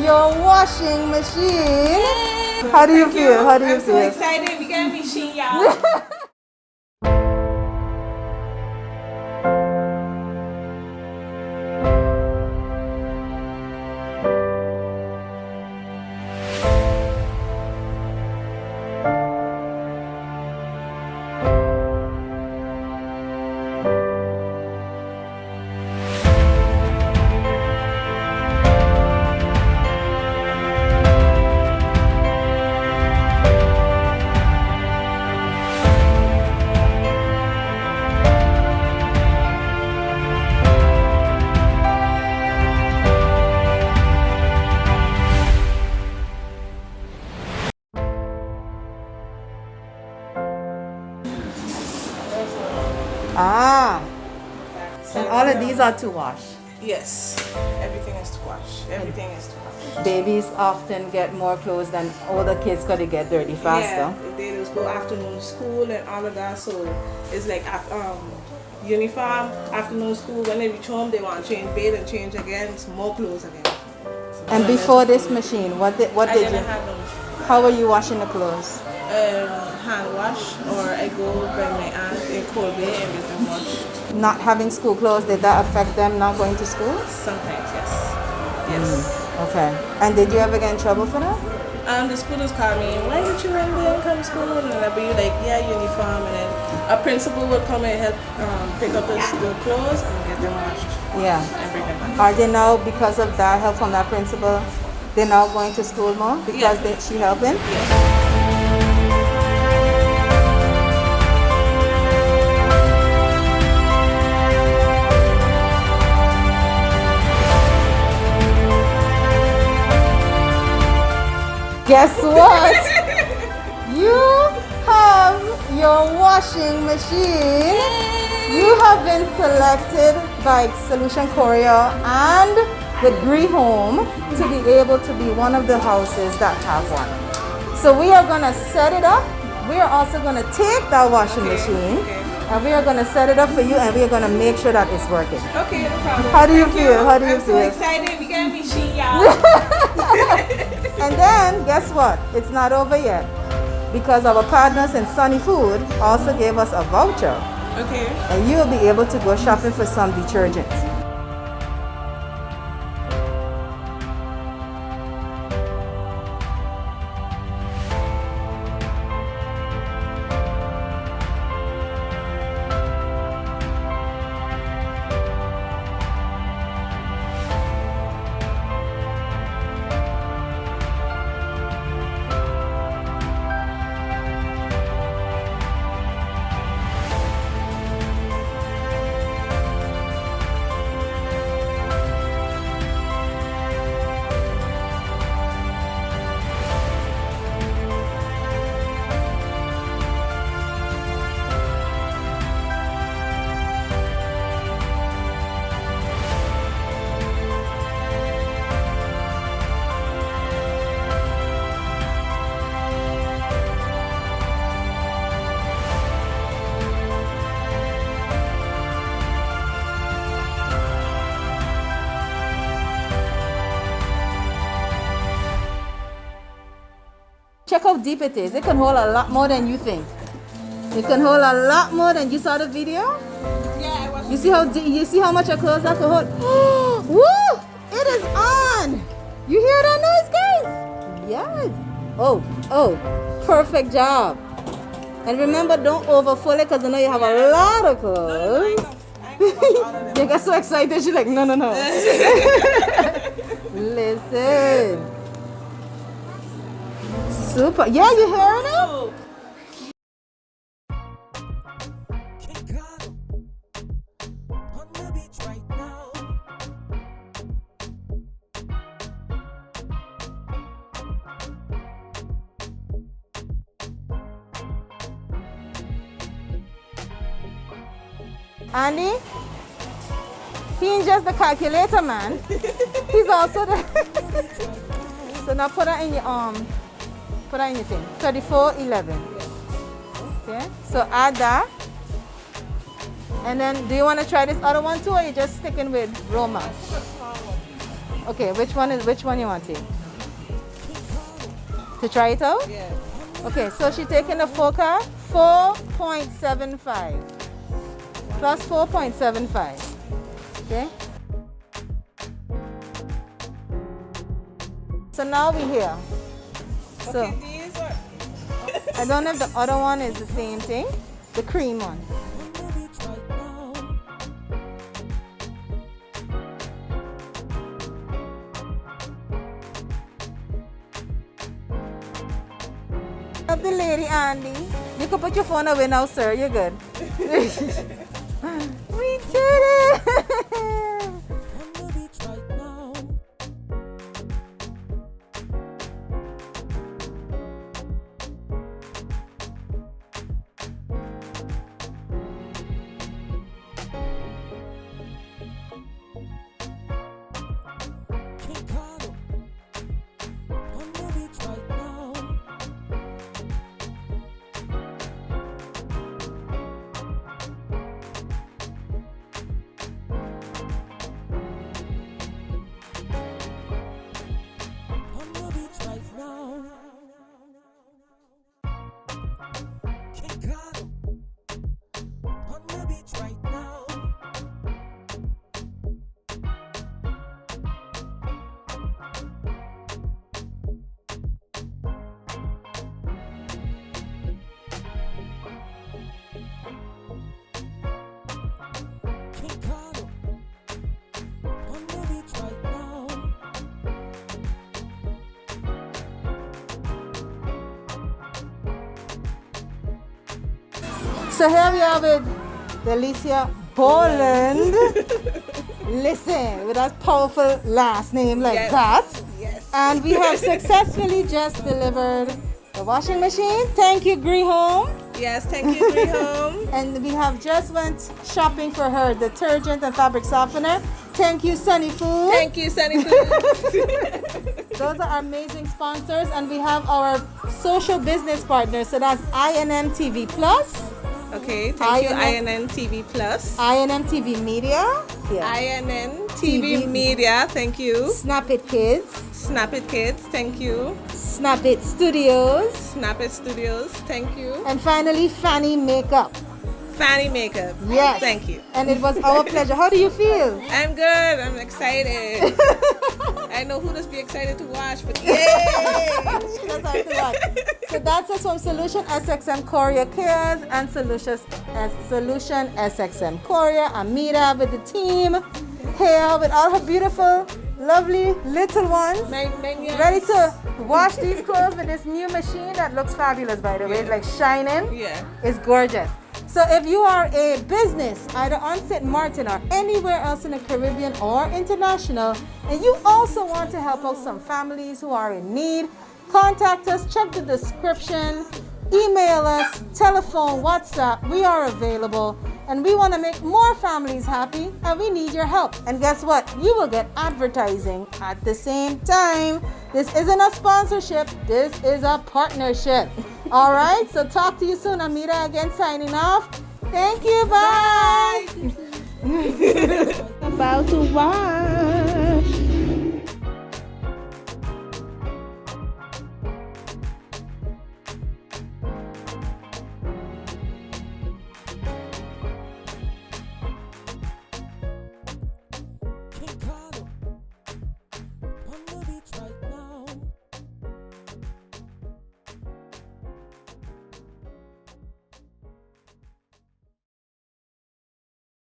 your washing machine. How do you feel? How do you feel? I'm so excited. We got a machine, y'all. Ah, and all of these are to wash. Yes, everything is to wash. Everything is to wash. Babies often get more clothes than older kids because they get dirty faster. Yeah, they just go afternoon school and all of that. So it's like uniform, afternoon school. When they reach home, they want to change, bathe and change again. It's more clothes again. So And before this machine, what did I you? didn't have no machine. How were you washing the clothes? Hand wash, or I go by my aunt in Colby and get them washed. Not having school clothes, did that affect them not going to school? Sometimes, yes. Yes. Okay. And did you ever get in trouble for that? The schoolers call me, why did you run there and come to school? And I'll be like, yeah, uniform. And then a principal would come and help pick up the clothes and get them washed. Yeah. And bring them back. Are they now, because of that help from that principal, they're now going to school more because she helping? Yeah. Guess what? You have your washing machine. You have been selected by Solution Courier and with Gree Home to be able to be one of the houses that have one. So we are going to set it up. We are also going to take that washing machine and we are going to set it up for you and we are going to make sure that it's working. Okay, no problem. How do you feel? How do you feel? I'm so excited. We got a machine, y'all. And then, guess what? It's not over yet. Because our partners in Sunny Food also gave us a voucher. Okay. And you'll be able to go shopping for some detergents. Check how deep it is. It can hold a lot more than you think. It can hold a lot more than you saw the video. Yeah, I was. You see how deep, you see how much your clothes that can hold? Woo! It is on. You hear that noise, guys? Yes. Oh, perfect job. And remember, don't overfill it because I know you have a lot of clothes. You get so excited, she's like, no. Listen. Super. Yeah, you hearing it? Andy, he ain't just the calculator man. He's also the. So now put that in your put that in your thing. 3411. Okay. So add that. And then, do you want to try this other one too, or you just sticking with Roma? Okay. Which one you want to take? To try it out? Yeah. Okay, so she's taking a Foca 4.75 plus 4.75. Okay. So now we're here. So Okay, these are... I don't know if the other one is the same thing. The cream one. Of the lady, Andy. You can put your phone away now, sir. You're good. We did it! So here we are with Delicia Boland. Listen, with that powerful last name like Yes. that. Yes. And we have successfully just delivered the washing machine. Thank you, Grihome. Yes, thank you, Grihome. And we have just went shopping for her detergent and fabric softener. Thank you, Sunny Food. Thank you, Sunny Food. Those are our amazing sponsors. And we have our social business partners. So that's INM TV Plus, Okay, thank you, INN INN TV Plus. INM TV Media, INN TV TV. Media, thank you. Snap It Kids, Snap It Kids, thank you. Snap It Studios, Snap It Studios, thank you. and finally Fanny Makeup. Fanny Makeup, Yes. thank you. And it was our pleasure. How do you feel? I'm good, I'm excited. I know who does be excited to watch, but yay! She does have to watch. So that's us from Solution SXM Courier Cares and Solution SXM Courier. Amira with the team here with all her beautiful, lovely little ones. Ready to wash these clothes with this new machine that looks fabulous, by the way. It's like shining. Yeah. It's gorgeous. So if you are a business, either on St. Martin or anywhere else in the Caribbean or international, and you also want to help out some families who are in need, contact us, check the description, email us, telephone, WhatsApp. We are available. And we want to make more families happy, and we need your help. And guess what? You will get advertising at the same time. This isn't a sponsorship. This is a partnership. All right? So talk to you soon. Amira again signing off. Thank you. Bye. About to wash.